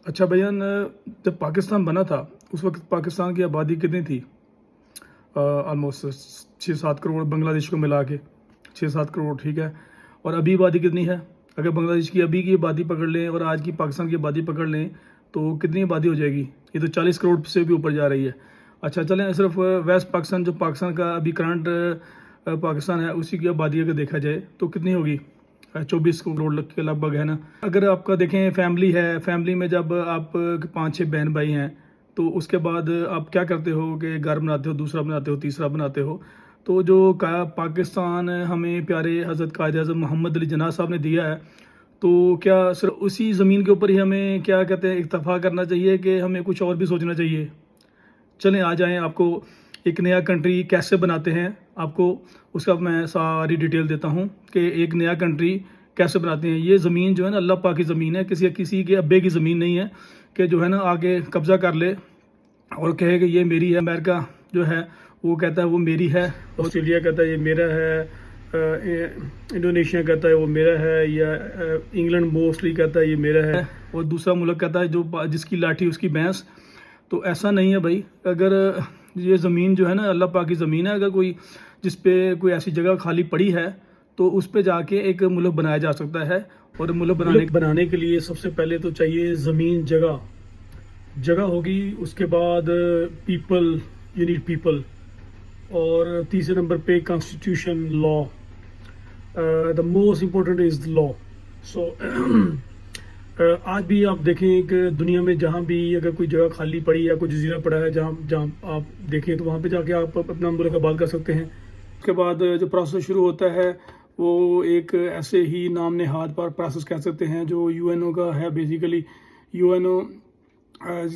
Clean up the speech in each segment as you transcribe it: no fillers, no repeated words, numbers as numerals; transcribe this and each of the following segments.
اچھا بھائیان، جب پاکستان بنا تھا اس وقت پاکستان کی آبادی کتنی تھی؟ آلموسٹ 6-7 کروڑ بنگلہ دیش کو ملا کے 6-7 کروڑ، ٹھیک ہے. اور ابھی آبادی کتنی ہے؟ اگر بنگلہ دیش کی ابھی کی آبادی پکڑ لیں اور آج کی پاکستان کی آبادی پکڑ لیں تو کتنی آبادی ہو جائے گی؟ یہ تو 40 کروڑ سے بھی اوپر جا رہی ہے. اچھا چلیں، صرف ویسٹ پاکستان جو پاکستان کا ابھی کرنٹ پاکستان ہے اسی کی آبادی اگر دیکھا جائے تو کتنی ہوگی؟ 24 کروڑ کے لگ بھگ ہے نا. اگر آپ کا دیکھیں فیملی ہے، فیملی میں جب آپ 5-6 بہن بھائی ہیں تو اس کے بعد آپ کیا کرتے ہو کہ گھر بناتے ہو، دوسرا بناتے ہو، تیسرا بناتے ہو. تو جو پاکستان ہمیں پیارے حضرت قائد اعظم محمد علی جناح صاحب نے دیا ہے، تو کیا صرف اسی زمین کے اوپر ہی ہمیں کیا کہتے ہیں اکتفا کرنا چاہیے کہ ہمیں کچھ اور بھی سوچنا چاہیے؟ چلیں آ جائیں، آپ کو ایک نیا کنٹری کیسے بناتے ہیں آپ کو اس کا میں ساری ڈیٹیل دیتا ہوں کہ ایک نیا کنٹری کیسے بناتے ہیں. یہ زمین جو ہے نا اللہ پاک کی زمین ہے، کسی کے ابے کی زمین نہیں ہے کہ جو ہے نا آگے قبضہ کر لے اور کہے کہ یہ میری ہے. امریکہ جو ہے وہ کہتا ہے وہ میری ہے، آسٹریلیا کہتا ہے یہ میرا ہے، انڈونیشیا کہتا ہے وہ میرا ہے، یا انگلینڈ موسٹلی کہتا ہے یہ میرا ہے، اور دوسرا ملک کہتا ہے جو جس کی لاٹھی اس کی بھینس. تو ایسا نہیں ہے بھائی. اگر یہ زمین جو ہے نا اللہ پاک کی زمین ہے، اگر کوئی جس پہ کوئی ایسی جگہ خالی پڑی ہے تو اس پہ جا کے ایک ملک بنایا جا سکتا ہے. اور ملک بنانے کے لیے سب سے پہلے تو چاہیے زمین، جگہ ہوگی. اس کے بعد پیپل، یو نیڈ پیپل. اور تیسرے نمبر پہ constitution, law. The most important is law. So آج بھی آپ دیکھیں کہ دنیا میں جہاں بھی اگر کوئی جگہ خالی پڑی یا کوئی جزیرہ پڑا ہے جہاں آپ دیکھیں تو وہاں پہ جا کے آپ اپنا ملک آباد کر سکتے ہیں. اس کے بعد جو پروسیس شروع ہوتا ہے وہ ایک ایسے ہی نام نہاد پر پروسیس کہہ سکتے ہیں جو یو این او کا ہے. بیسیکلی یو این او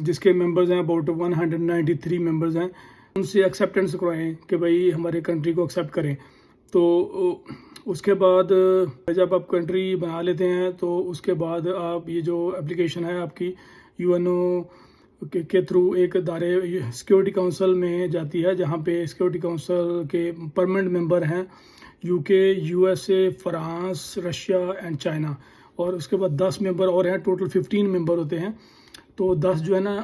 جس کے ممبرز ہیں اباؤٹ 193 ممبرز ہیں، ان سے ایکسیپٹنس کروائیں کہ بھائی ہمارے کنٹری کو ایکسیپٹ کریں. تو اس کے بعد جب آپ کنٹری بنا لیتے ہیں تو اس کے بعد آپ یہ جو اپلیکیشن ہے آپ کی یو این او کے تھرو ایک ادارے سیکیورٹی کونسل میں جاتی ہے، جہاں پہ سیکیورٹی کونسل کے پرماننٹ ممبر ہیں یو کے، U S A, France, Russia and China. اور اس کے بعد 10 ممبر اور ہیں، ٹوٹل 15 ممبر ہوتے ہیں. تو 10 جو ہے نا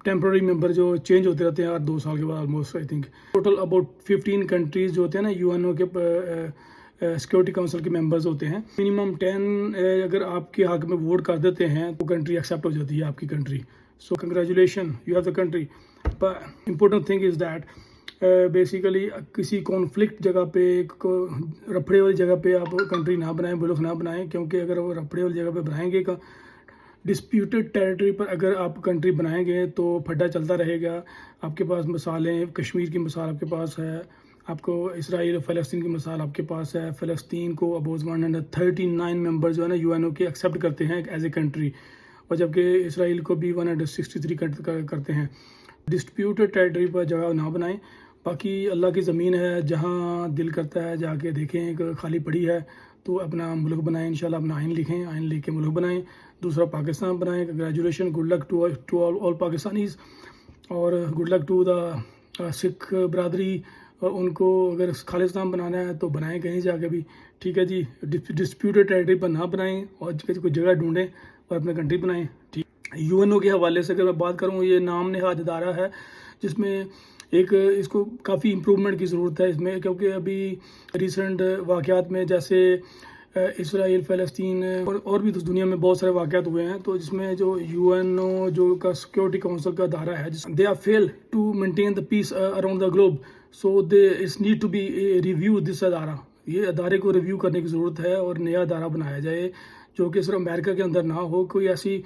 ٹیمپرری ممبر جو چینج ہوتے رہتے ہیں ہر 2 سال کے بعد almost. I think total about 15 countries جو ہوتے ہیں نا یو این او کے سیکیورٹی کونسل کے ممبرز ہوتے ہیں. منیمم 10 اگر آپ کے حق میں ووٹ کر دیتے ہیں تو کنٹری ایکسیپٹ ہو جاتی ہے آپ کی country. So congratulation, you have the country. Important thing is that basically کسی کانفلکٹ جگہ پہ، رپڑے والی جگہ پہ آپ کنٹری نہ بنائیں، ملک نہ بنائیں، کیونکہ اگر وہ رپڑے والی جگہ پہ بنائیں گے ڈسپیوٹڈ ٹیریٹری پر اگر آپ کنٹری بنائیں گے تو پھڈا چلتا رہے گا. آپ کے پاس مثالیں، کشمیر کی مثال آپ کے پاس ہے، آپ کو اسرائیل اور فلسطین کی مثال آپ کے پاس ہے. فلسطین کو اباؤٹ 139 ممبر جو ہے نا یو این او کے ایکسیپٹ کرتے ہیں ایز اے کنٹری، اور جبکہ اسرائیل کو بھی 163 کرتے ہیں. ڈسپیوٹڈ ٹیریٹری پر جگہ نہ بنائیں. باقی اللہ کی زمین ہے، جہاں دل کرتا ہے جا کے دیکھیں کہ خالی پڑی ہے تو اپنا ملک بنائیں. انشاءاللہ اپنا آئین لکھیں، آئین لکھ کے ملک بنائیں. دوسرا پاکستان بنائیں. Congratulation, good luck to all Pakistanis, اور good luck to the Sikh برادری. ان کو اگر خالصتان بنانا ہے تو بنائیں کہیں جا کے بھی، ٹھیک ہے جی. ڈسپیوٹڈ ٹیریٹری پر نہ بنائیں اور کوئی جگہ ڈھونڈیں اور اپنا کنٹری بنائیں. ٹھیک. یو این او کے حوالے سے اگر میں بات کروں، یہ نام نہاد ادارہ ہے جس میں ایک اس کو کافی امپرومنٹ کی ضرورت ہے اس میں، کیونکہ ابھی ریسنٹ واقعات میں جیسے اسرائیل، فلسطین اور بھی دنیا میں بہت سارے واقعات ہوئے ہیں، تو جس میں جو یو این او جو کا سیکورٹی کونسل کا ادارہ ہے، they are fail to maintain the peace around the globe. So they it's need to be review this ادارہ. یہ ادارے کو ریویو کرنے کی ضرورت ہے اور نیا ادارہ بنایا جائے جو کہ صرف امریکہ کے اندر نہ ہو، کوئی ایسی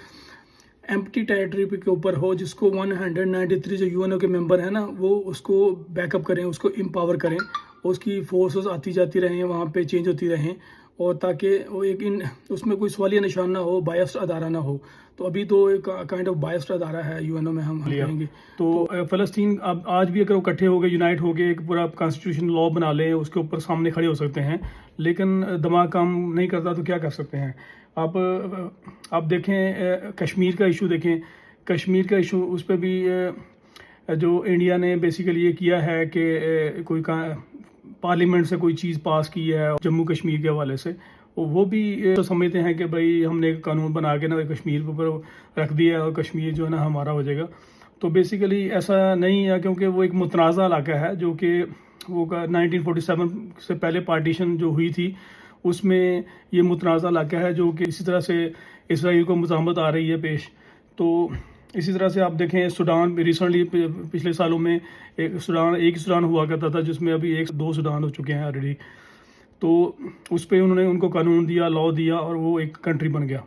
ایمپٹی ٹیریٹری کے اوپر ہو جس کو 193 جو یو این او کے ممبر ہیں نا وہ اس کو بیک اپ کریں، اس کو امپاور کریں، اس کی فورسز آتی جاتی رہیں، وہاں پہ چینج ہوتی رہیں، اور تاکہ وہ ایک اس میں کوئی سوالیہ نشان نہ ہو، بائسڈ ادارہ نہ ہو. تو ابھی تو ایک کائنڈ آف بائسڈ ادارہ ہے یو این او میں ہم کہیں گے. تو فلسطین اب آج بھی اگر وہ اکٹھے ہو گئے، یونائٹ ہو گئے، ایک پورا کانسٹیٹیوشن لا بنا لیں، اس کے اوپر سامنے کھڑے ہو سکتے ہیں. لیکن دماغ کام نہیں کرتا تو کیا کر سکتے ہیں آپ دیکھیں کشمیر کا ایشو دیکھیں. کشمیر کا ایشو اس پہ بھی جو انڈیا نے بیسیکلی یہ کیا ہے کہ کوئی پارلیمنٹ سے کوئی چیز پاس کی ہے جموں کشمیر کے حوالے سے، وہ بھی تو سمجھتے ہیں کہ بھائی ہم نے ایک قانون بنا کے نا کشمیر کے اوپر رکھ دیا اور کشمیر جو ہے نا ہمارا ہو جائے گا. تو بیسیکلی ایسا نہیں ہے, کیونکہ وہ ایک متنازع علاقہ ہے جو کہ وہ 1947 سے پہلے پارٹیشن جو ہوئی تھی اس میں یہ متنازع علاقہ ہے, جو کہ اسی طرح سے اسرائیل کو مزاحمت آ رہی ہے پیش. تو اسی طرح سے آپ دیکھیں سوڈان ریسنٹلی پچھلے سالوں میں ایک ہی سوڈان ہوا کرتا تھا, جس میں ابھی 2 سوڈان ہو چکے ہیں آلریڈی. تو اس پہ انہوں نے ان کو قانون دیا, لا دیا, اور وہ ایک کنٹری بن گیا.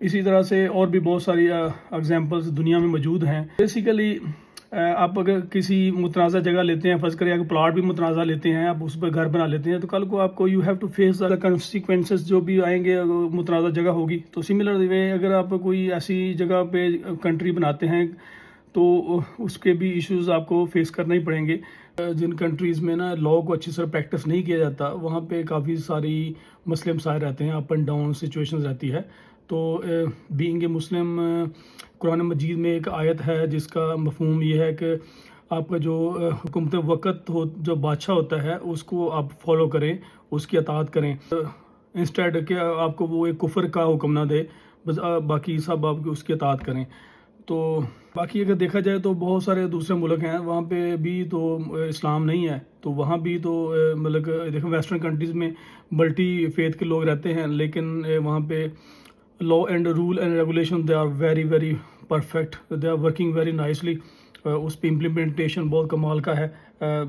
اسی طرح سے اور بھی بہت ساری اگزامپلس دنیا میں موجود ہیں. بیسیکلی آپ اگر کسی متنازع جگہ لیتے ہیں, فرض کریں اگر پلاٹ بھی متنازع لیتے ہیں, آپ اس پہ گھر بنا لیتے ہیں, تو کل کو آپ کو you have to face the consequences جو بھی آئیں گے اگر متنازع جگہ ہوگی. تو سملر وے اگر آپ کوئی ایسی جگہ پہ کنٹری بناتے ہیں تو اس کے بھی ایشوز آپ کو فیس کرنا ہی پڑیں گے. جن کنٹریز میں نا لا کو اچھی طرح پریکٹس نہیں کیا جاتا, وہاں پہ کافی ساری مسئلے مسائل رہتے ہیں, اپ اینڈ ڈاؤن سچویشنز رہتی ہے. تو بینگ اے مسلم, قرآن مجید میں ایک آیت ہے جس کا مفہوم یہ ہے کہ آپ کا جو حکومت وقت جو بادشاہ ہوتا ہے اس کو آپ فالو کریں, اس کی اطاعت کریں, انسٹیڈ کہ آپ کو وہ ایک کفر کا حکم نہ دے, بس باقی سب آپ اس کی اطاعت کریں. تو باقی اگر دیکھا جائے تو بہت سارے دوسرے ملک ہیں, وہاں پہ بھی تو اسلام نہیں ہے, تو وہاں بھی تو مطلب دیکھیں ویسٹرن کنٹریز میں ملٹی فیتھ کے لوگ رہتے ہیں, لیکن وہاں پہ law and rule and regulation they are very very perfect, they are working very nicely. اس پہ امپلیمنٹیشن بہت کمال کا ہے.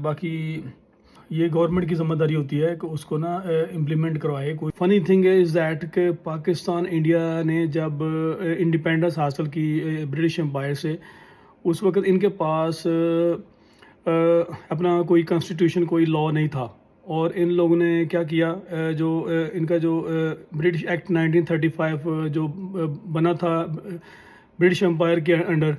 باقی یہ گورنمنٹ کی ذمہ داری ہوتی ہے کہ اس کو نا امپلیمنٹ کروائے. کوئی فنی تھنگ از دیٹ کہ پاکستان انڈیا نے جب انڈیپینڈنس حاصل کی برٹش امپائر سے, اس وقت ان کے پاس اپنا کوئی کانسٹیٹیوشن, کوئی لا نہیں تھا. اور ان لوگوں نے کیا کیا, جو ان کا جو برٹش ایکٹ 1935 جو بنا تھا برٹش امپائر کے انڈر,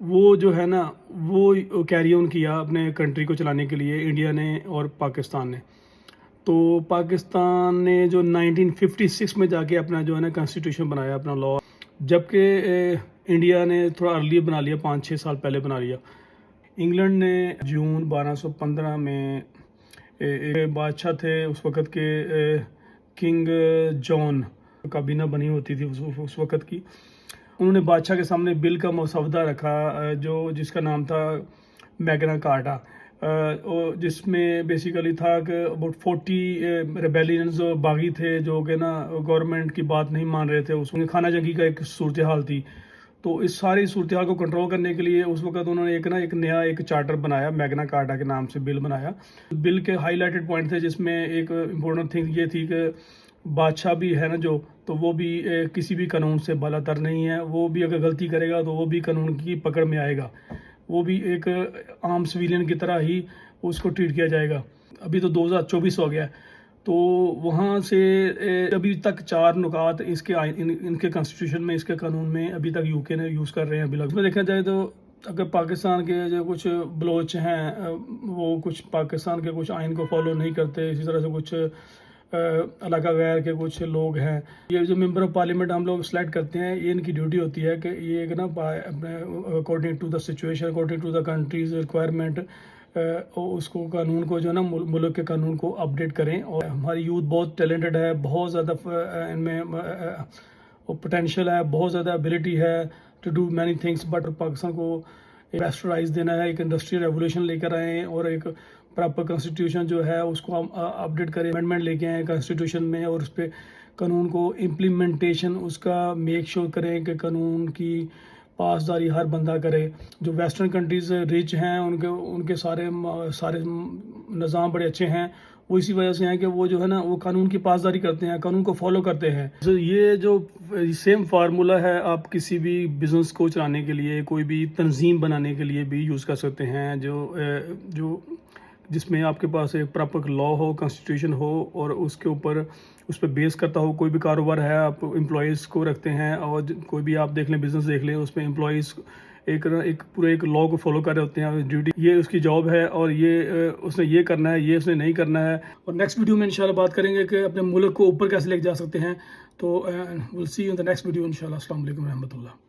وہ جو ہے نا وہ کیری آن کیا اپنے کنٹری کو چلانے کے لیے انڈیا نے اور پاکستان نے. تو پاکستان نے جو 1956 میں جا کے اپنا جو ہے نا کانسٹیٹیوشن بنایا, اپنا لا, جبکہ انڈیا نے تھوڑا ارلی بنا لیا, 5-6 سال پہلے بنا لیا. انگلینڈ نے جون 1215 میں ایک بادشاہ تھے اس وقت کے, کنگ جان, کابینہ بنی ہوتی تھی اس وقت کی. انہوں نے بادشاہ کے سامنے بل کا مسودہ رکھا جس کا نام تھا میگنا کارٹا, جس میں بیسیکلی تھا کہ اباؤٹ 40 ریبیلینز باغی تھے جو کہ نا گورنمنٹ کی بات نہیں مان رہے تھے. اس میں خانہ جنگی کا ایک صورتحال تھی. تو اس ساری صورتحال کو کنٹرول کرنے کے لیے اس وقت انہوں نے ایک نیا چارٹر بنایا, میگنا کارٹا کے نام سے بل بنایا. بل کے ہائی لائٹڈ پوائنٹ تھے جس میں ایک امپورٹنٹ تھنگ یہ تھی کہ بادشاہ بھی ہے نا جو, تو وہ بھی کسی بھی قانون سے بالا تر نہیں ہے. وہ بھی اگر غلطی کرے گا تو وہ بھی قانون کی پکڑ میں آئے گا, وہ بھی ایک عام سویلین کی طرح ہی اس کو ٹریٹ کیا جائے گا. ابھی تو 2024 ہو گیا, تو وہاں سے ابھی تک 4 نکات اس کے ان کے کانسٹیٹیوشن میں, اس کے قانون میں ابھی تک یو کے نے یوز کر رہے ہیں. ابھی میں دیکھا جائے تو اگر پاکستان کے جو کچھ بلوچ ہیں وہ کچھ پاکستان کے کچھ آئین کو فالو نہیں کرتے, اسی طرح سے کچھ علاقہ غیر کے کچھ لوگ ہیں. یہ جو ممبر آف پارلیمنٹ ہم لوگ سلیکٹ کرتے ہیں, یہ ان کی ڈیوٹی ہوتی ہے کہ یہ ایک نا according to the situation, according to the country's requirement, اس کو قانون کو جو ہے نا ملک کے قانون کو اپڈیٹ کریں. اور ہماری یوتھ بہت ٹیلنٹڈ ہے, بہت زیادہ ان میں پوٹینشیل ہے, بہت زیادہ ایبلٹی ہے to do many things. But Pakistan کو انڈسٹریلائز دینا ہے, ایک انڈسٹریل ریولیوشن لے کر آئیں اور ایک پراپر کانسٹیٹیوشن جو ہے اس کو ہم اپڈیٹ کریں, امینڈمنٹ لے کے آئیں کانسٹیٹیوشن میں, اور اس پہ قانون کو امپلیمنٹیشن اس کا میک شور کریں کہ قانون کی پاسداری ہر بندہ کرے. جو ویسٹرن کنٹریز ریچ ہیں ان کے سارے نظام بڑے اچھے ہیں, وہ اسی وجہ سے ہیں کہ وہ جو ہے نا وہ قانون کی پاسداری کرتے ہیں, قانون کو فالو کرتے ہیں. یہ جو سیم فارمولا ہے آپ کسی بھی بزنس کو چلانے کے لیے, کوئی بھی تنظیم بنانے کے لیے بھی یوز کر سکتے ہیں, جو جس میں آپ کے پاس ایک پراپر لا ہو, کانسٹیٹیوشن ہو, اور اس کے اوپر اس پہ بیس کرتا ہو. کوئی بھی کاروبار ہے, آپ امپلائیز کو رکھتے ہیں, اور کوئی بھی آپ دیکھ لیں بزنس دیکھ لیں, اس پہ امپلائیز ایک پورے ایک لا کو فالو کر رہے ہوتے ہیں. ڈیوٹی یہ اس کی جاب ہے, اور یہ اس نے یہ کرنا ہے, یہ اس نے نہیں کرنا ہے. اور نیکسٹ ویڈیو میں انشاءاللہ بات کریں گے کہ اپنے ملک کو اوپر کیسے لے کے جا سکتے ہیں. تو we'll see you in the next video انشاءاللہ. السلام علیکم ورحمۃ اللہ.